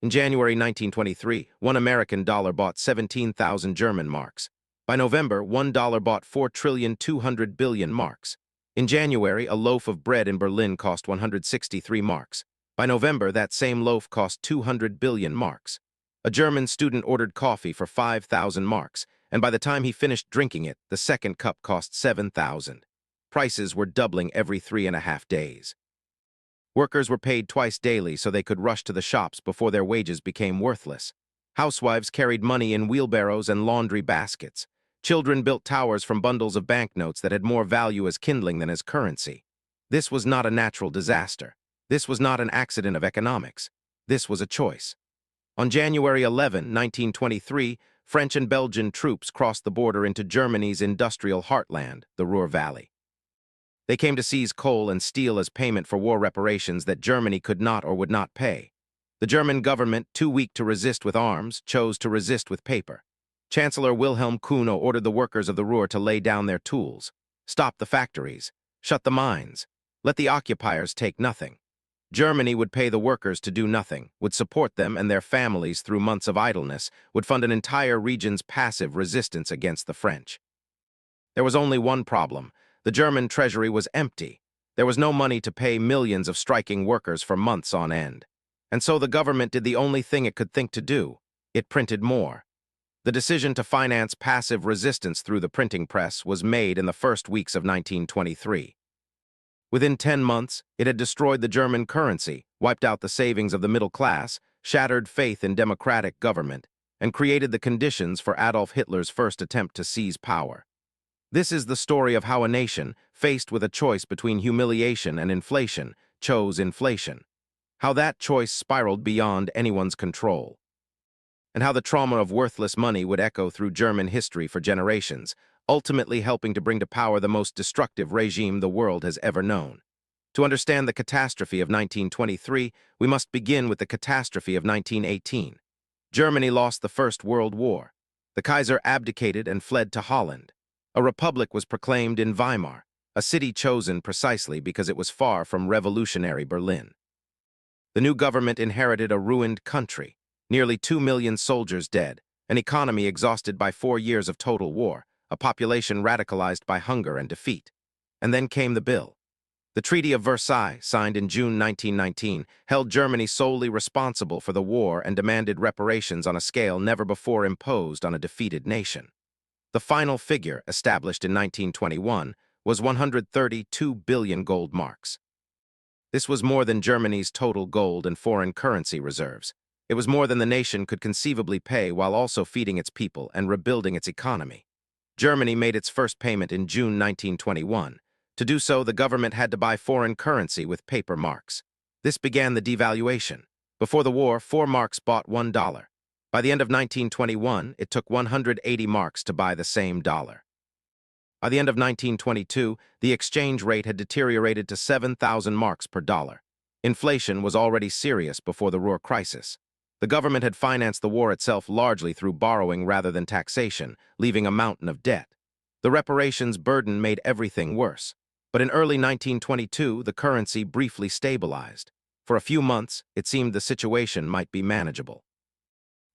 In January 1923, one American dollar bought 17,000 German marks. By November, $1 bought 4,200 billion marks. In January, a loaf of bread in Berlin cost 163 marks. By November, that same loaf cost 200 billion marks. A German student ordered coffee for 5,000 marks, and by the time he finished drinking it, the second cup cost 7,000. Prices were doubling every 3.5 days. Workers were paid twice daily so they could rush to the shops before their wages became worthless. Housewives carried money in wheelbarrows and laundry baskets. Children built towers from bundles of banknotes that had more value as kindling than as currency. This was not a natural disaster. This was not an accident of economics. This was a choice. On January 11, 1923, French and Belgian troops crossed the border into Germany's industrial heartland, the Ruhr Valley. They came to seize coal and steel as payment for war reparations that Germany could not or would not pay. The German government, too weak to resist with arms, chose to resist with paper. Chancellor Wilhelm Kuno ordered the workers of the Ruhr to lay down their tools, stop the factories, shut the mines, let the occupiers take nothing. Germany would pay the workers to do nothing, would support them and their families through months of idleness, would fund an entire region's passive resistance against the French. There was only one problem. The German treasury was empty. There was no money to pay millions of striking workers for months on end. And so the government did the only thing it could think to do. It printed more. The decision to finance passive resistance through the printing press was made in the first weeks of 1923. Within 10 months, it had destroyed the German currency, wiped out the savings of the middle class, shattered faith in democratic government, and created the conditions for Adolf Hitler's first attempt to seize power. This is the story of how a nation, faced with a choice between humiliation and inflation, chose inflation. How that choice spiraled beyond anyone's control. And how the trauma of worthless money would echo through German history for generations, ultimately helping to bring to power the most destructive regime the world has ever known. To understand the catastrophe of 1923, we must begin with the catastrophe of 1918. Germany lost the First World War. The Kaiser abdicated and fled to Holland. A republic was proclaimed in Weimar, a city chosen precisely because it was far from revolutionary Berlin. The new government inherited a ruined country, nearly 2 million soldiers dead, an economy exhausted by 4 years of total war, a population radicalized by hunger and defeat. And then came the bill. The Treaty of Versailles, signed in June 1919, held Germany solely responsible for the war and demanded reparations on a scale never before imposed on a defeated nation. The final figure, established in 1921, was 132 billion gold marks. This was more than Germany's total gold and foreign currency reserves. It was more than the nation could conceivably pay while also feeding its people and rebuilding its economy. Germany made its first payment in June 1921. To do so, the government had to buy foreign currency with paper marks. This began the devaluation. Before the war, 4 marks bought $1. By the end of 1921, it took 180 marks to buy the same dollar. By the end of 1922, the exchange rate had deteriorated to 7,000 marks per dollar. Inflation was already serious before the Ruhr crisis. The government had financed the war itself largely through borrowing rather than taxation, leaving a mountain of debt. The reparations burden made everything worse. But in early 1922, the currency briefly stabilized. For a few months, it seemed the situation might be manageable.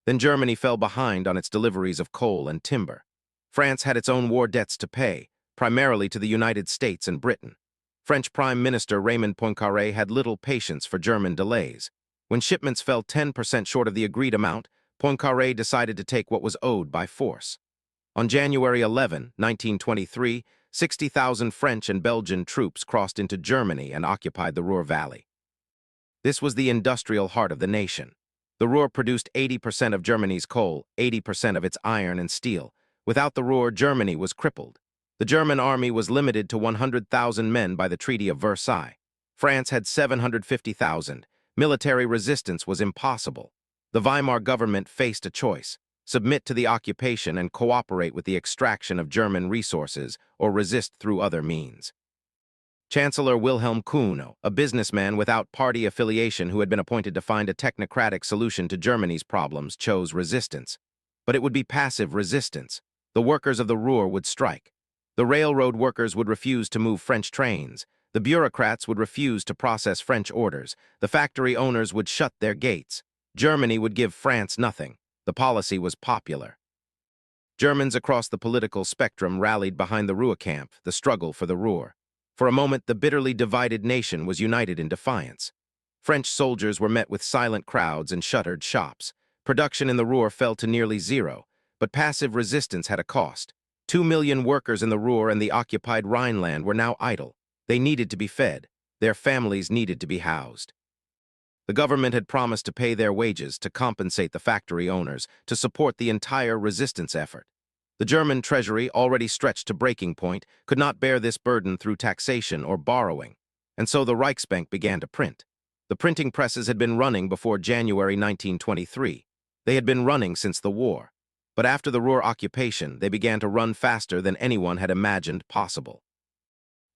Then Germany fell behind on its deliveries of coal and timber. France had its own war debts to pay, primarily to the United States and Britain. French Prime Minister Raymond Poincaré had little patience for German delays. When shipments fell 10% short of the agreed amount, Poincaré decided to take what was owed by force. On January 11, 1923, 60,000 French and Belgian troops crossed into Germany and occupied the Ruhr Valley. This was the industrial heart of the nation. The Ruhr produced 80% of Germany's coal, 80% of its iron and steel. Without the Ruhr, Germany was crippled. The German army was limited to 100,000 men by the Treaty of Versailles. France had 750,000. Military resistance was impossible. The Weimar government faced a choice: submit to the occupation and cooperate with the extraction of German resources, or resist through other means. Chancellor Wilhelm Kuno, a businessman without party affiliation who had been appointed to find a technocratic solution to Germany's problems, chose resistance. But it would be passive resistance. The workers of the Ruhr would strike. The railroad workers would refuse to move French trains. The bureaucrats would refuse to process French orders. The factory owners would shut their gates. Germany would give France nothing. The policy was popular. Germans across the political spectrum rallied behind the Ruhr camp, the struggle for the Ruhr. For a moment, the bitterly divided nation was united in defiance. French soldiers were met with silent crowds and shuttered shops. Production in the Ruhr fell to nearly zero, but passive resistance had a cost. 2 million workers in the Ruhr and the occupied Rhineland were now idle. They needed to be fed. Their families needed to be housed. The government had promised to pay their wages, to compensate the factory owners, to support the entire resistance effort. The German treasury, already stretched to breaking point, could not bear this burden through taxation or borrowing, and so the Reichsbank began to print. The printing presses had been running before January 1923. They had been running since the war. But after the Ruhr occupation, they began to run faster than anyone had imagined possible.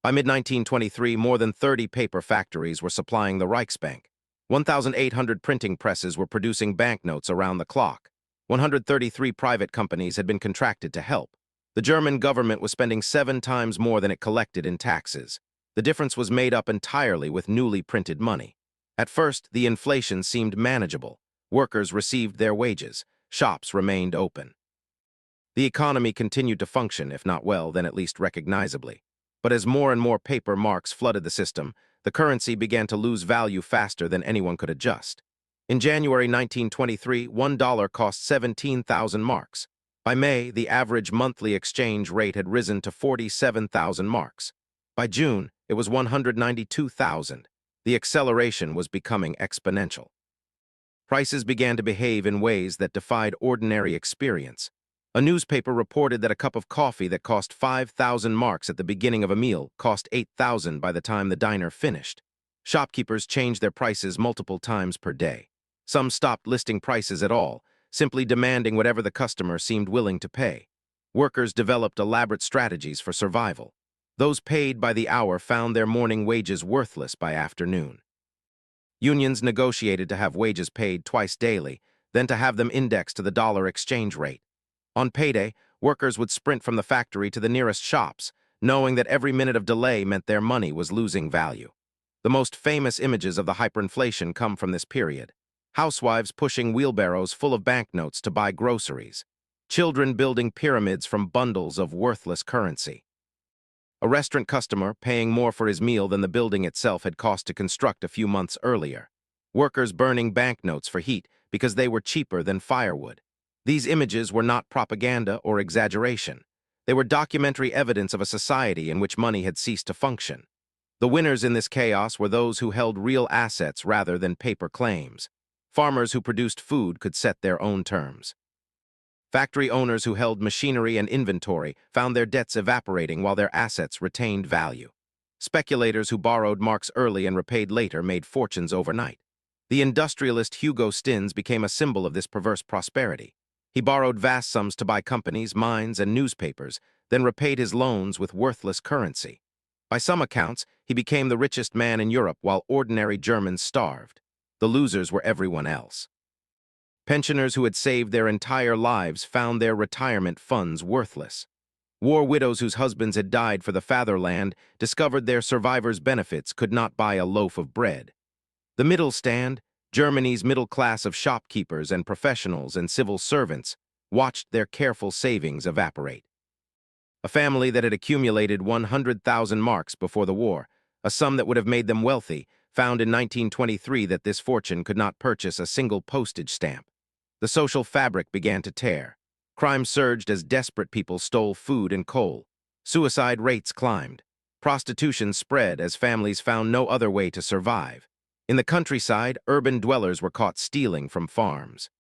By mid-1923, more than 30 paper factories were supplying the Reichsbank. 1,800 printing presses were producing banknotes around the clock. 133 private companies had been contracted to help. The German government was spending 7 times more than it collected in taxes. The difference was made up entirely with newly printed money. At first, the inflation seemed manageable. Workers received their wages. Shops remained open. The economy continued to function, if not well, then at least recognizably. But as more and more paper marks flooded the system, the currency began to lose value faster than anyone could adjust. In January 1923, $1 cost 17,000 marks. By May, the average monthly exchange rate had risen to 47,000 marks. By June, it was 192,000. The acceleration was becoming exponential. Prices began to behave in ways that defied ordinary experience. A newspaper reported that a cup of coffee that cost 5,000 marks at the beginning of a meal cost 8,000 by the time the diner finished. Shopkeepers changed their prices multiple times per day. Some stopped listing prices at all, simply demanding whatever the customer seemed willing to pay. Workers developed elaborate strategies for survival. Those paid by the hour found their morning wages worthless by afternoon. Unions negotiated to have wages paid twice daily, then to have them indexed to the dollar exchange rate. On payday, workers would sprint from the factory to the nearest shops, knowing that every minute of delay meant their money was losing value. The most famous images of the hyperinflation come from this period. Housewives pushing wheelbarrows full of banknotes to buy groceries. Children building pyramids from bundles of worthless currency. A restaurant customer paying more for his meal than the building itself had cost to construct a few months earlier. Workers burning banknotes for heat because they were cheaper than firewood. These images were not propaganda or exaggeration. They were documentary evidence of a society in which money had ceased to function. The winners in this chaos were those who held real assets rather than paper claims. Farmers who produced food could set their own terms. Factory owners who held machinery and inventory found their debts evaporating while their assets retained value. Speculators who borrowed marks early and repaid later made fortunes overnight. The industrialist Hugo Stinnes became a symbol of this perverse prosperity. He borrowed vast sums to buy companies, mines, and newspapers, then repaid his loans with worthless currency. By some accounts, he became the richest man in Europe while ordinary Germans starved. The losers were everyone else. Pensioners who had saved their entire lives found their retirement funds worthless. War widows whose husbands had died for the fatherland discovered their survivors' benefits could not buy a loaf of bread. The middle stand, Germany's middle class of shopkeepers and professionals and civil servants, watched their careful savings evaporate. A family that had accumulated 100,000 marks before the war, a sum that would have made them wealthy, found in 1923 that this fortune could not purchase a single postage stamp. The social fabric began to tear. Crime surged as desperate people stole food and coal. Suicide rates climbed. Prostitution spread as families found no other way to survive. In the countryside, urban dwellers were caught stealing from farms.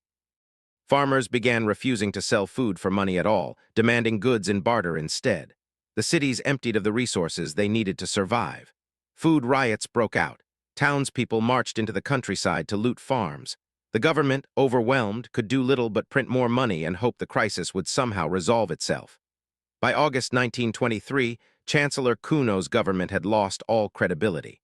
Farmers began refusing to sell food for money at all, demanding goods in barter instead. The cities emptied of the resources they needed to survive. Food riots broke out. Townspeople marched into the countryside to loot farms. The government, overwhelmed, could do little but print more money and hope the crisis would somehow resolve itself. By August 1923, Chancellor Cuno's government had lost all credibility.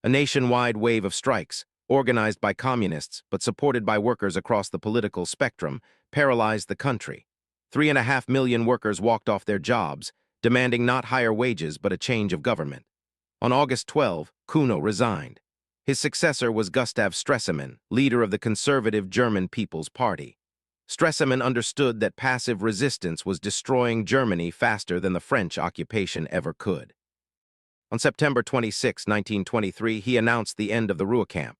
A nationwide wave of strikes, organized by communists but supported by workers across the political spectrum, paralyzed the country. 3.5 million workers walked off their jobs, demanding not higher wages but a change of government. On August 12, Cuno resigned. His successor was Gustav Stresemann, leader of the conservative German People's Party. Stresemann understood that passive resistance was destroying Germany faster than the French occupation ever could. On September 26, 1923, he announced the end of the Ruhr camp.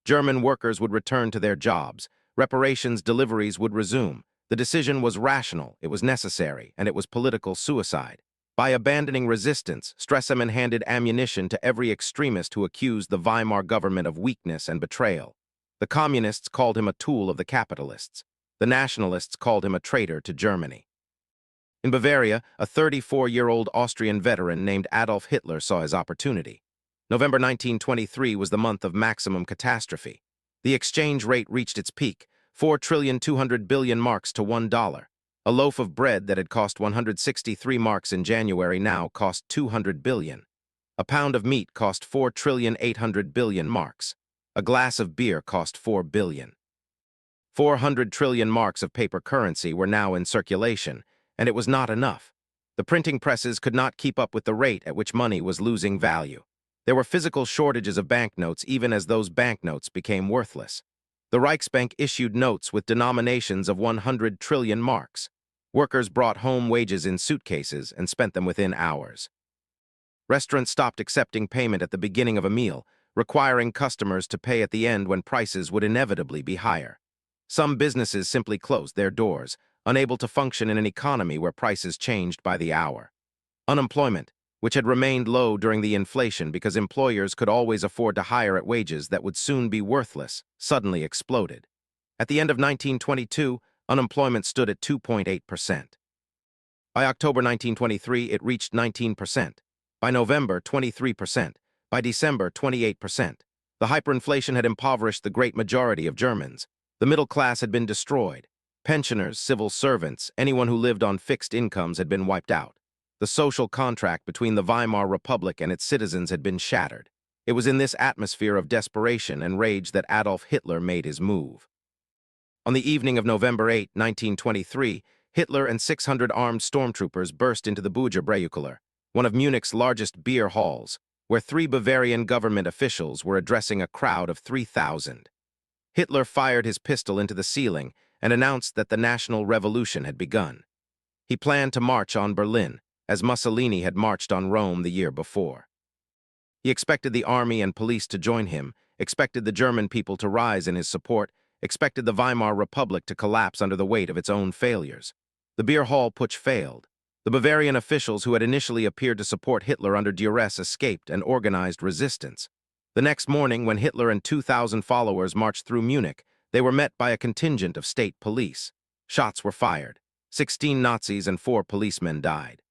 German workers would return to their jobs. Reparations deliveries would resume. The decision was rational, it was necessary, and it was political suicide. By abandoning resistance, Stresemann handed ammunition to every extremist who accused the Weimar government of weakness and betrayal. The communists called him a tool of the capitalists. The nationalists called him a traitor to Germany. In Bavaria, a 34-year-old Austrian veteran named Adolf Hitler saw his opportunity. November 1923 was the month of maximum catastrophe. The exchange rate reached its peak, 4,200 billion marks to $1. A loaf of bread that had cost 163 marks in January now cost 200 billion. A pound of meat cost 4,800 billion marks. A glass of beer cost 4 billion. 400 trillion marks of paper currency were now in circulation, and it was not enough. The printing presses could not keep up with the rate at which money was losing value. There were physical shortages of banknotes even as those banknotes became worthless. The Reichsbank issued notes with denominations of 100 trillion marks. Workers brought home wages in suitcases and spent them within hours. Restaurants stopped accepting payment at the beginning of a meal, requiring customers to pay at the end when prices would inevitably be higher. Some businesses simply closed their doors, unable to function in an economy where prices changed by the hour. Unemployment, which had remained low during the inflation because employers could always afford to hire at wages that would soon be worthless, suddenly exploded. At the end of 1922, unemployment stood at 2.8%. By October 1923, it reached 19%. By November, 23%. By December, 28%. The hyperinflation had impoverished the great majority of Germans. The middle class had been destroyed. Pensioners, civil servants, anyone who lived on fixed incomes had been wiped out. The social contract between the Weimar Republic and its citizens had been shattered. It was in this atmosphere of desperation and rage that Adolf Hitler made his move. On the evening of November 8, 1923, Hitler and 600 armed stormtroopers burst into the Bürgerbräukeller, one of Munich's largest beer halls, where 3 Bavarian government officials were addressing a crowd of 3,000. Hitler fired his pistol into the ceiling and announced that the national revolution had begun. He planned to march on Berlin, as Mussolini had marched on Rome the year before. He expected the army and police to join him, expected the German people to rise in his support, expected the Weimar Republic to collapse under the weight of its own failures. The beer hall putsch failed. The Bavarian officials who had initially appeared to support Hitler under duress escaped and organized resistance. The next morning, when Hitler and 2,000 followers marched through Munich, they were met by a contingent of state police. Shots were fired. 16 Nazis and 4 policemen died.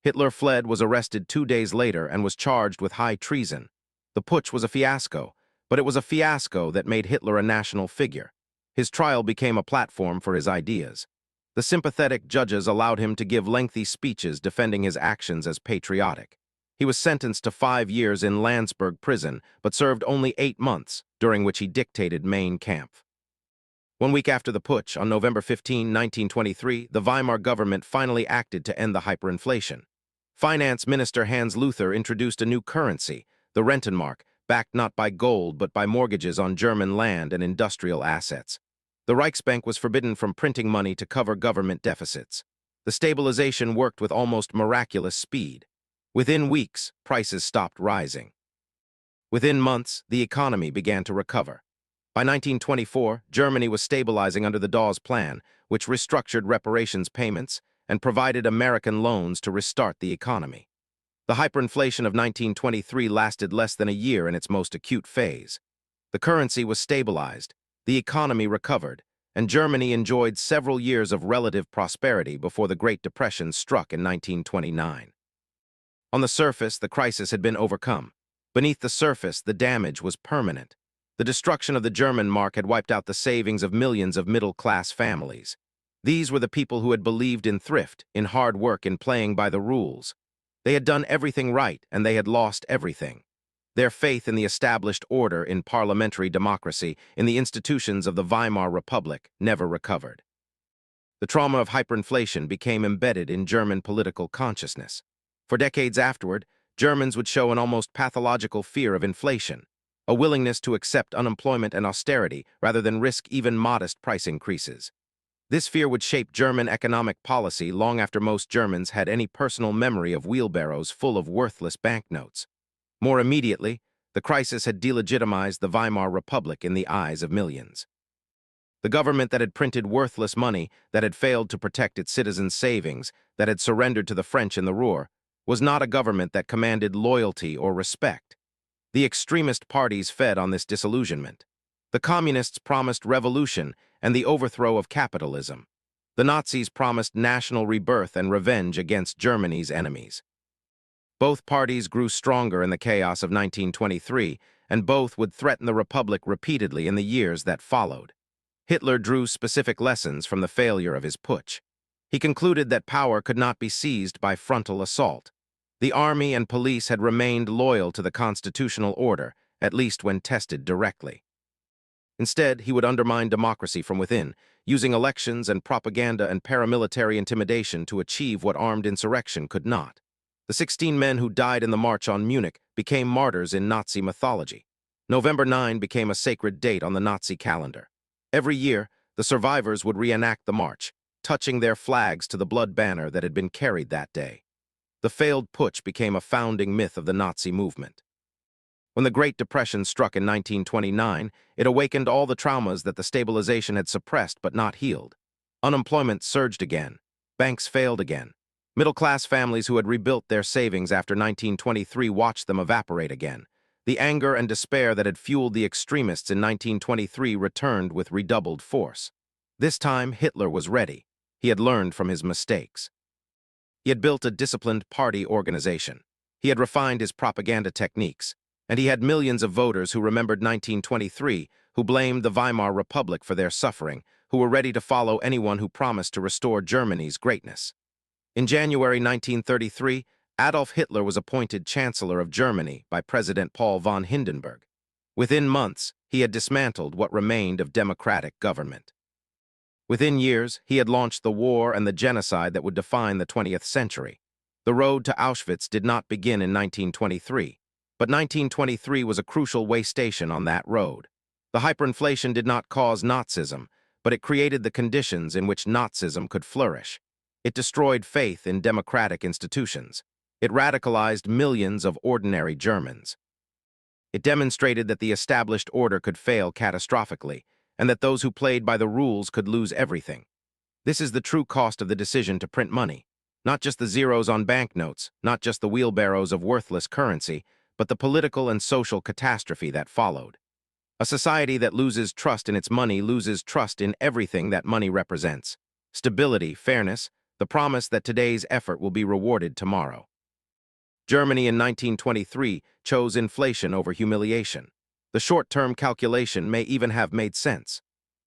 Hitler fled, was arrested 2 days later, and was charged with high treason. The putsch was a fiasco, but it was a fiasco that made Hitler a national figure. His trial became a platform for his ideas. The sympathetic judges allowed him to give lengthy speeches defending his actions as patriotic. He was sentenced to 5 years in Landsberg prison, but served only 8 months, during which he dictated Mein Kampf. 1 week after the putsch, on November 15, 1923, the Weimar government finally acted to end the hyperinflation. Finance Minister Hans Luther introduced a new currency, the Rentenmark, backed not by gold but by mortgages on German land and industrial assets. The Reichsbank was forbidden from printing money to cover government deficits. The stabilization worked with almost miraculous speed. Within weeks, prices stopped rising. Within months, the economy began to recover. By 1924, Germany was stabilizing under the Dawes Plan, which restructured reparations payments and provided American loans to restart the economy. The hyperinflation of 1923 lasted less than a year in its most acute phase. The currency was stabilized, the economy recovered, and Germany enjoyed several years of relative prosperity before the Great Depression struck in 1929. On the surface, the crisis had been overcome. Beneath the surface, the damage was permanent. The destruction of the German mark had wiped out the savings of millions of middle-class families. These were the people who had believed in thrift, in hard work, in playing by the rules. They had done everything right, and they had lost everything. Their faith in the established order, in parliamentary democracy, in the institutions of the Weimar Republic, never recovered. The trauma of hyperinflation became embedded in German political consciousness. For decades afterward, Germans would show an almost pathological fear of inflation. a willingness to accept unemployment and austerity rather than risk even modest price increases. This fear would shape German economic policy long after most Germans had any personal memory of wheelbarrows full of worthless banknotes. More immediately, the crisis had delegitimized the Weimar Republic in the eyes of millions. The government that had printed worthless money, that had failed to protect its citizens' savings, that had surrendered to the French in the Ruhr, was not a government that commanded loyalty or respect. The extremist parties fed on this disillusionment. The communists promised revolution and the overthrow of capitalism. The Nazis promised national rebirth and revenge against Germany's enemies. Both parties grew stronger in the chaos of 1923, and both would threaten the Republic repeatedly in the years that followed. Hitler drew specific lessons from the failure of his putsch. He concluded that power could not be seized by frontal assault. The army and police had remained loyal to the constitutional order, at least when tested directly. Instead, he would undermine democracy from within, using elections and propaganda and paramilitary intimidation to achieve what armed insurrection could not. The 16 men who died in the March on Munich became martyrs in Nazi mythology. November 9 became a sacred date on the Nazi calendar. Every year, the survivors would reenact the march, touching their flags to the blood banner that had been carried that day. The failed putsch became a founding myth of the Nazi movement. When the Great Depression struck in 1929, it awakened all the traumas that the stabilization had suppressed but not healed. Unemployment surged again. Banks failed again. Middle-class families who had rebuilt their savings after 1923 watched them evaporate again. The anger and despair that had fueled the extremists in 1923 returned with redoubled force. This time, Hitler was ready. He had learned from his mistakes. He had built a disciplined party organization. He had refined his propaganda techniques. And he had millions of voters who remembered 1923, who blamed the Weimar Republic for their suffering, who were ready to follow anyone who promised to restore Germany's greatness. In January 1933, Adolf Hitler was appointed Chancellor of Germany by President Paul von Hindenburg. Within months, he had dismantled what remained of democratic government. Within years, he had launched the war and the genocide that would define the 20th century. The road to Auschwitz did not begin in 1923, but 1923 was a crucial way station on that road. The hyperinflation did not cause Nazism, but it created the conditions in which Nazism could flourish. It destroyed faith in democratic institutions. It radicalized millions of ordinary Germans. It demonstrated that the established order could fail catastrophically, and that those who played by the rules could lose everything. This is the true cost of the decision to print money. Not just the zeros on banknotes, not just the wheelbarrows of worthless currency, but the political and social catastrophe that followed. A society that loses trust in its money loses trust in everything that money represents. Stability, fairness, the promise that today's effort will be rewarded tomorrow. Germany in 1923 chose inflation over humiliation. The short-term calculation may even have made sense.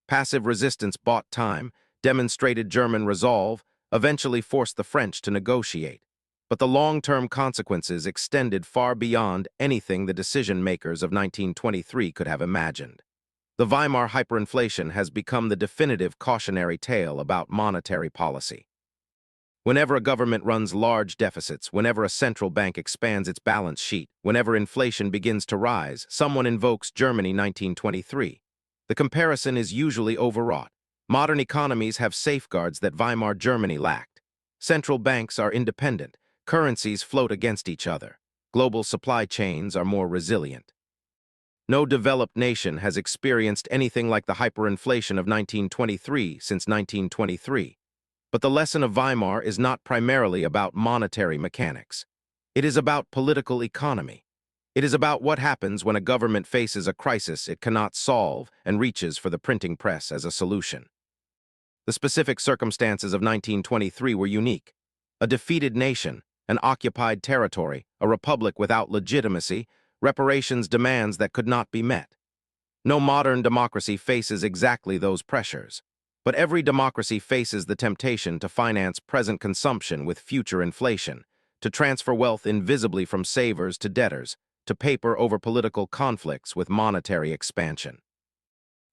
Passive resistance bought time, demonstrated German resolve, eventually forced the French to negotiate. But the long-term consequences extended far beyond anything the decision-makers of 1923 could have imagined. The Weimar hyperinflation has become the definitive cautionary tale about monetary policy. Whenever a government runs large deficits, whenever a central bank expands its balance sheet, whenever inflation begins to rise, someone invokes Germany 1923. The comparison is usually overwrought. Modern economies have safeguards that Weimar Germany lacked. Central banks are independent. Currencies float against each other. Global supply chains are more resilient. No developed nation has experienced anything like the hyperinflation of 1923 since 1923. But the lesson of Weimar is not primarily about monetary mechanics. It is about political economy. It is about what happens when a government faces a crisis it cannot solve and reaches for the printing press as a solution. The specific circumstances of 1923 were unique. A defeated nation, an occupied territory, a republic without legitimacy, reparations demands that could not be met. No modern democracy faces exactly those pressures. But every democracy faces the temptation to finance present consumption with future inflation, to transfer wealth invisibly from savers to debtors, to paper over political conflicts with monetary expansion.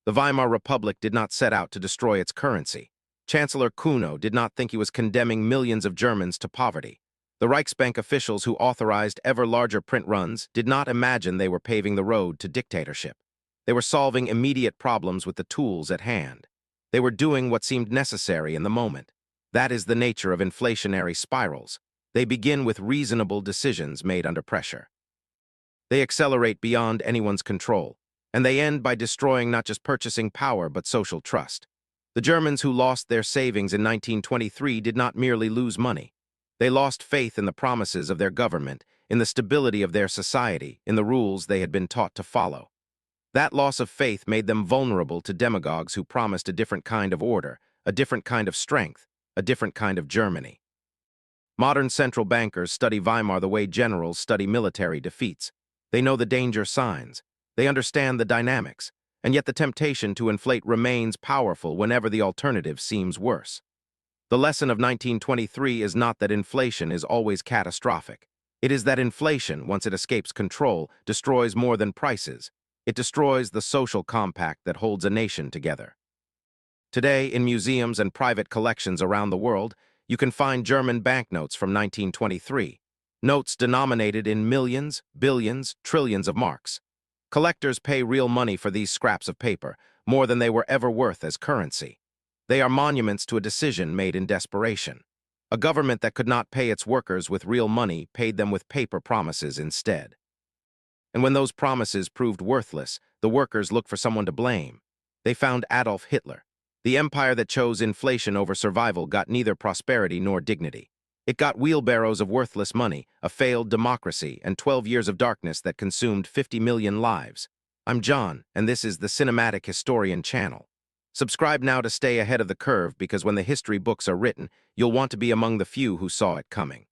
The Weimar Republic did not set out to destroy its currency. Chancellor Kuno did not think he was condemning millions of Germans to poverty. The Reichsbank officials who authorized ever larger print runs did not imagine they were paving the road to dictatorship. They were solving immediate problems with the tools at hand. They were doing what seemed necessary in the moment. That is the nature of inflationary spirals. They begin with reasonable decisions made under pressure. They accelerate beyond anyone's control, and they end by destroying not just purchasing power but social trust. The Germans who lost their savings in 1923 did not merely lose money. They lost faith in the promises of their government, in the stability of their society, in the rules they had been taught to follow. That loss of faith made them vulnerable to demagogues who promised a different kind of order, a different kind of strength, a different kind of Germany. Modern central bankers study Weimar the way generals study military defeats. They know the danger signs. They understand the dynamics. And yet the temptation to inflate remains powerful whenever the alternative seems worse. The lesson of 1923 is not that inflation is always catastrophic. It is that inflation, once it escapes control, destroys more than prices. It destroys the social compact that holds a nation together. Today, in museums and private collections around the world, you can find German banknotes from 1923, notes denominated in millions, billions, trillions of marks. Collectors pay real money for these scraps of paper, more than they were ever worth as currency. They are monuments to a decision made in desperation. A government that could not pay its workers with real money paid them with paper promises instead. And when those promises proved worthless, the workers looked for someone to blame. They found Adolf Hitler. The empire that chose inflation over survival got neither prosperity nor dignity. It got wheelbarrows of worthless money, a failed democracy, and 12 years of darkness that consumed 50 million lives. I'm John, and this is the Cinematic Historian channel. Subscribe now to stay ahead of the curve because when the history books are written, you'll want to be among the few who saw it coming.